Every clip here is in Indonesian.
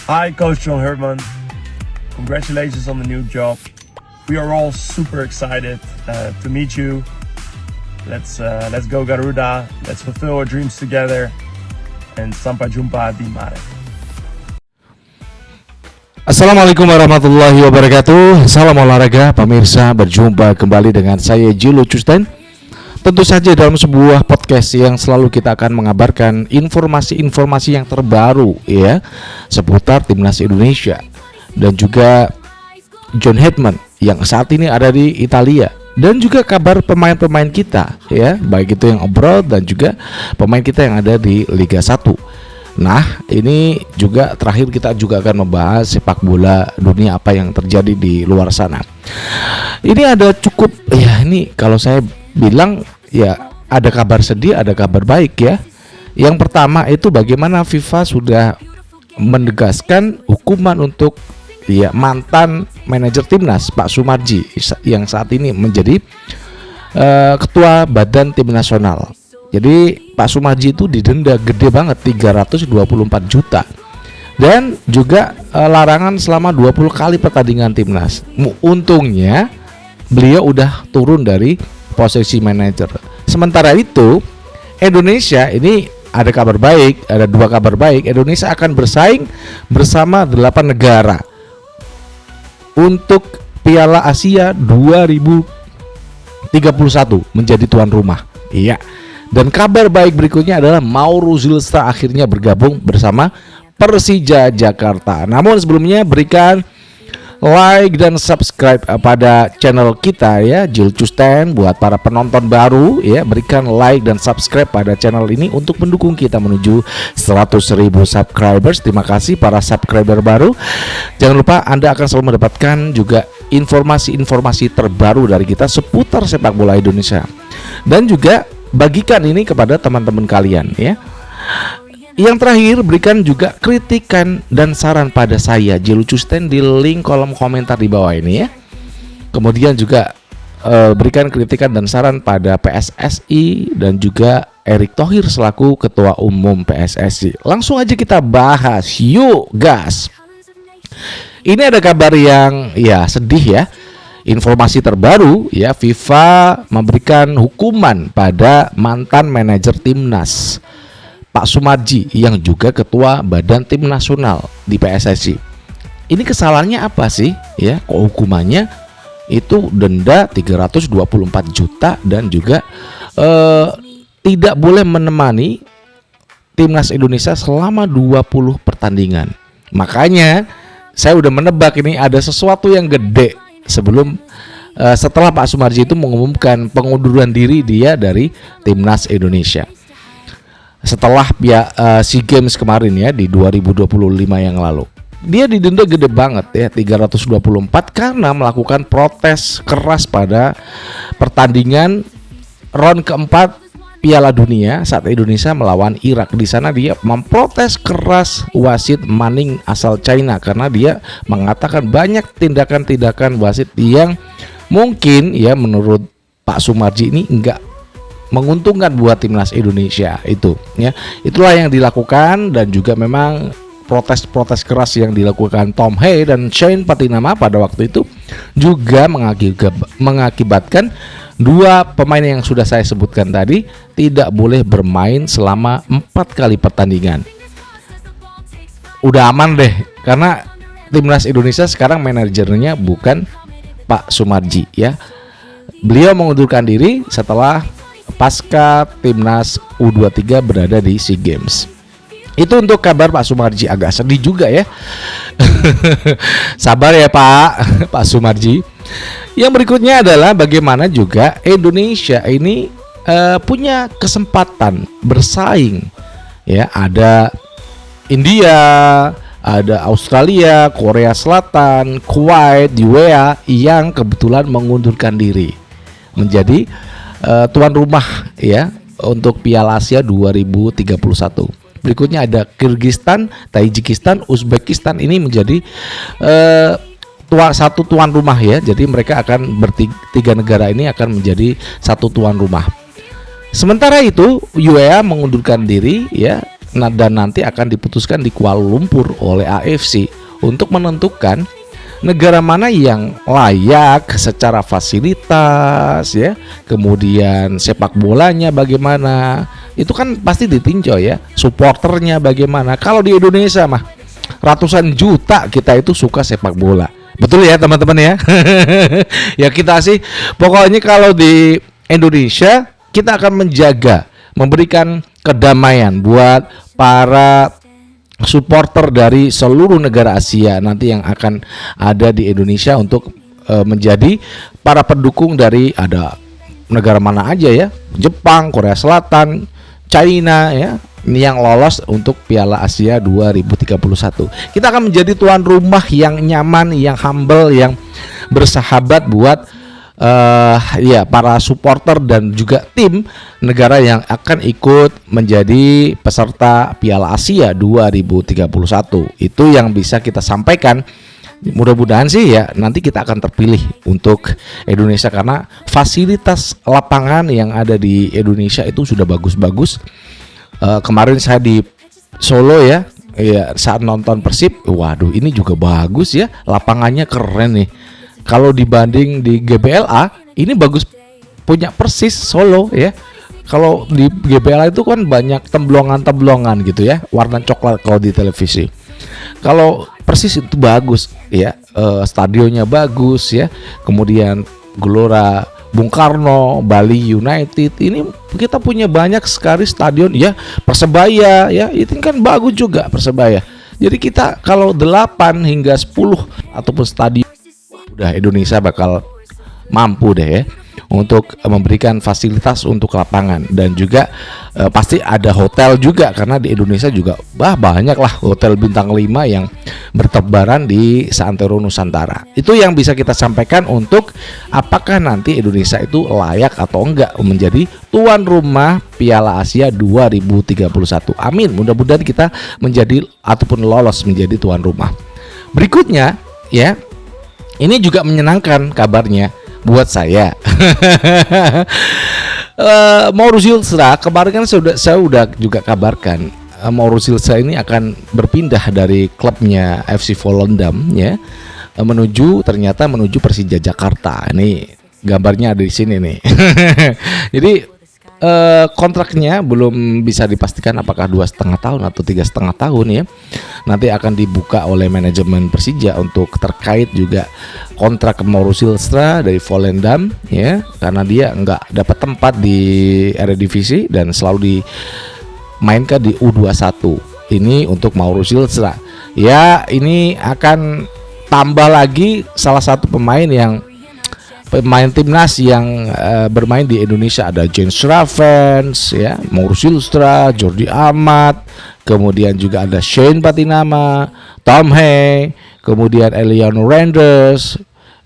Hi, Coach John Herdman. Congratulations on the new job. We are all super excited to meet you. Let's go Garuda. Let's fulfill our dreams together. And sampai jumpa di Maret. Assalamualaikum warahmatullahi wabarakatuh. Salam olahraga pemirsa, berjumpa kembali dengan saya Julius Custen. Tentu saja dalam sebuah podcast yang selalu kita akan mengabarkan informasi-informasi yang terbaru ya seputar timnas Indonesia dan juga John Herdman yang saat ini ada di Italia, dan juga kabar pemain-pemain kita ya, baik itu yang abroad dan juga pemain kita yang ada di Liga 1. Nah, ini juga terakhir kita juga akan membahas sepak bola dunia, apa yang terjadi di luar sana. Ini ada cukup ya, ini kalau saya bilang ya, ada kabar sedih, ada kabar baik ya. Yang pertama itu bagaimana FIFA sudah menegaskan hukuman untuk ya mantan manajer timnas Pak Sumarji yang saat ini menjadi ketua badan tim nasional. Jadi Pak Sumarji itu didenda gede banget, 324 juta. Dan juga larangan selama 20 kali pertandingan timnas. Untungnya beliau udah turun dari posisi manajer. Sementara itu Indonesia ini ada kabar baik, ada dua kabar baik. Indonesia akan bersaing bersama 8 negara untuk Piala Asia 2031 menjadi tuan rumah. Iya. Dan kabar baik berikutnya adalah Mauro Zylstra akhirnya bergabung bersama Persija Jakarta. Namun sebelumnya berikan like dan subscribe pada channel kita ya, Julius Custen. Buat para penonton baru ya, berikan like dan subscribe pada channel ini untuk mendukung kita menuju 100.000 subscribers. Terima kasih para subscriber baru. Jangan lupa Anda akan selalu mendapatkan juga informasi-informasi terbaru dari kita seputar sepak bola Indonesia. Dan juga bagikan ini kepada teman-teman kalian ya. Yang terakhir, berikan juga kritikan dan saran pada saya Julius Custen di link kolom komentar di bawah ini ya. Kemudian juga berikan kritikan dan saran pada PSSI dan juga Erick Thohir selaku Ketua Umum PSSI. Langsung aja kita bahas, yuk gas. Ini ada kabar yang ya sedih ya. Informasi terbaru ya, FIFA memberikan hukuman pada mantan manajer timnas Pak Sumarji yang juga ketua badan tim nasional di PSSI. Ini kesalahannya apa sih ya? Kok hukumannya itu denda 324 juta dan juga tidak boleh menemani timnas Indonesia selama 20 pertandingan. Makanya saya udah menebak ini ada sesuatu yang gede sebelum setelah Pak Sumarji itu mengumumkan pengunduran diri dia dari timnas Indonesia. Setelah SEA Games kemarin ya di 2025 yang lalu, dia didenda gede banget ya, 324 karena melakukan protes keras pada pertandingan round keempat Piala Dunia saat Indonesia melawan Irak. Di sana dia memprotes keras wasit Manning asal China karena dia mengatakan banyak tindakan-tindakan wasit yang mungkin ya menurut Pak Sumarji ini enggak menguntungkan buat timnas Indonesia itu ya. Itulah yang dilakukan, dan juga memang protes-protes keras yang dilakukan Tom Hay dan Shane Patinama pada waktu itu juga mengakibatkan dua pemain yang sudah saya sebutkan tadi tidak boleh bermain selama 4 kali pertandingan. Udah aman deh karena timnas Indonesia sekarang manajernya bukan Pak Sumarji ya. Beliau mengundurkan diri setelah pasca timnas U23 berada di SEA Games. Itu untuk kabar Pak Sumarji, agak sedih juga ya. Sabar ya Pak Sumarji. Yang berikutnya adalah bagaimana juga Indonesia ini punya kesempatan bersaing ya. Ada India, ada Australia, Korea Selatan, Kuwait, UAE yang kebetulan mengundurkan diri menjadi tuan rumah ya untuk Piala Asia 2031. Berikutnya ada Kyrgyzstan, Tajikistan, Uzbekistan, ini menjadi satu tuan rumah ya. Jadi mereka akan tiga negara ini akan menjadi satu tuan rumah. Sementara itu UAE mengundurkan diri ya, dan nanti akan diputuskan di Kuala Lumpur oleh AFC untuk menentukan negara mana yang layak secara fasilitas ya, kemudian sepak bolanya bagaimana, itu kan pasti ditinjau ya, supporternya bagaimana. Kalau di Indonesia mah ratusan juta kita itu suka sepak bola, betul ya teman-teman ya. Ya kita sih pokoknya kalau di Indonesia kita akan menjaga, memberikan kedamaian buat para supporter dari seluruh negara Asia nanti yang akan ada di Indonesia untuk menjadi para pendukung dari ada negara mana aja ya, Jepang, Korea Selatan, China ya, ini yang lolos untuk Piala Asia 2031. Kita akan menjadi tuan rumah yang nyaman, yang humble, yang bersahabat buat ya para supporter dan juga tim negara yang akan ikut menjadi peserta Piala Asia 2031. Itu yang bisa kita sampaikan. Mudah-mudahan sih ya nanti kita akan terpilih untuk Indonesia, karena fasilitas lapangan yang ada di Indonesia itu sudah bagus-bagus. Kemarin saya di Solo ya, saat nonton Persib, waduh ini juga bagus ya, lapangannya keren nih. Kalau dibanding di GBLA, ini bagus punya Persis Solo ya. Kalau di GBLA itu kan banyak temblongan-temblongan gitu ya, warna coklat kalau di televisi. Kalau Persis itu bagus ya, stadionnya bagus ya. Kemudian Gelora Bung Karno, Bali United, ini kita punya banyak sekali stadion ya. Persebaya ya, itu kan bagus juga Persebaya. Jadi kita kalau 8 hingga 10 ataupun stadion, udah Indonesia bakal mampu deh ya untuk memberikan fasilitas untuk lapangan. Dan juga pasti ada hotel juga, karena di Indonesia juga banyak lah hotel bintang 5 yang bertebaran di seantero Nusantara. Itu yang bisa kita sampaikan untuk apakah nanti Indonesia itu layak atau enggak menjadi tuan rumah Piala Asia 2031. Amin, mudah-mudahan kita menjadi ataupun lolos menjadi tuan rumah. Berikutnya ya, ini juga menyenangkan kabarnya buat saya. Mauro Zilstra kemarin kan saya udah juga kabarkan, Mauro Zilstra ini akan berpindah dari klubnya FC Volendam ya, menuju Persija Jakarta. Ini gambarnya ada di sini nih. Jadi kontraknya belum bisa dipastikan apakah 2,5 tahun atau 3,5 tahun ya. Nanti akan dibuka oleh manajemen Persija untuk terkait juga kontrak Mauro Zilstra dari Volendam ya, karena dia nggak dapat tempat di Eredivisie dan selalu dimainkan di U21. Ini untuk Mauro Zilstra. Ya, ini akan tambah lagi salah satu pemain timnas yang bermain di Indonesia. Ada Jens Ravens ya, Mauro Zilstra, Jordi Amat, kemudian juga ada Shane Patinama, Tom Hay, kemudian Eliano Randers.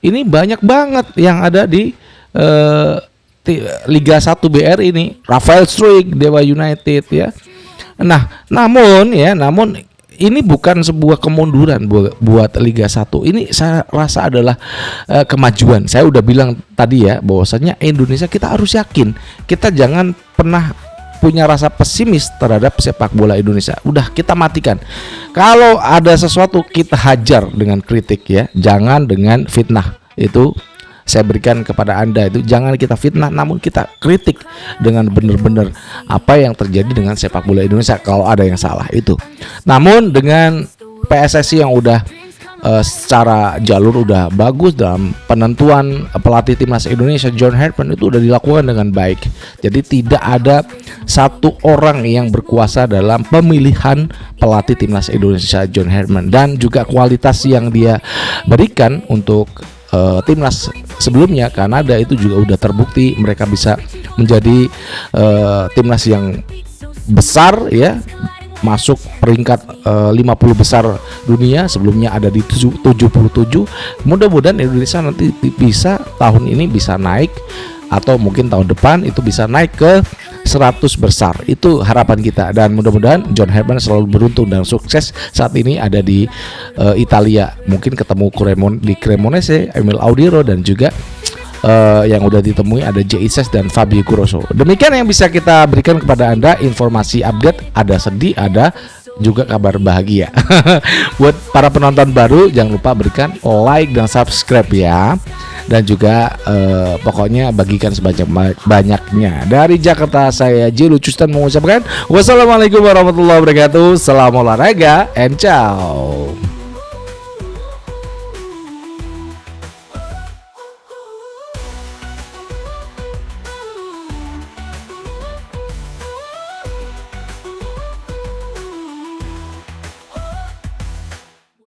Ini banyak banget yang ada di Liga 1 BR ini. Rafael Struijk, Dewa United ya. Nah, namun ini bukan sebuah kemunduran buat Liga 1. Ini saya rasa adalah kemajuan. Saya udah bilang tadi ya, bahwasanya Indonesia kita harus yakin. Kita jangan pernah punya rasa pesimis terhadap sepak bola Indonesia. Udah kita matikan. Kalau ada sesuatu kita hajar dengan kritik ya, jangan dengan fitnah. Itu saya berikan kepada Anda, itu jangan kita fitnah, namun kita kritik dengan benar-benar apa yang terjadi dengan sepak bola Indonesia kalau ada yang salah itu. Namun dengan PSSI yang udah secara jalur udah bagus dalam penentuan pelatih timnas Indonesia, John Herdman, itu udah dilakukan dengan baik. Jadi tidak ada satu orang yang berkuasa dalam pemilihan pelatih timnas Indonesia, John Herdman, dan juga kualitas yang dia berikan untuk timnas sebelumnya Kanada itu juga udah terbukti mereka bisa menjadi timnas yang besar ya, masuk peringkat 50 besar dunia, sebelumnya ada di 77. Mudah-mudahan Indonesia nanti bisa tahun ini bisa naik, atau mungkin tahun depan itu bisa naik ke 100 besar. Itu harapan kita, dan mudah-mudahan John Herdman selalu beruntung dan sukses. Saat ini ada di Italia, mungkin ketemu di Cremonese, Emil Audiro, dan juga yang udah ditemui ada JISES dan Fabio Grosso. Demikian yang bisa kita berikan kepada Anda, informasi update, ada sedih, ada juga kabar bahagia. Buat para penonton baru, jangan lupa berikan like dan subscribe ya. Dan juga pokoknya bagikan sebanyak-banyaknya. Dari Jakarta, saya Jilu Custan mengucapkan wassalamualaikum warahmatullahi wabarakatuh. Salam olahraga and ciao.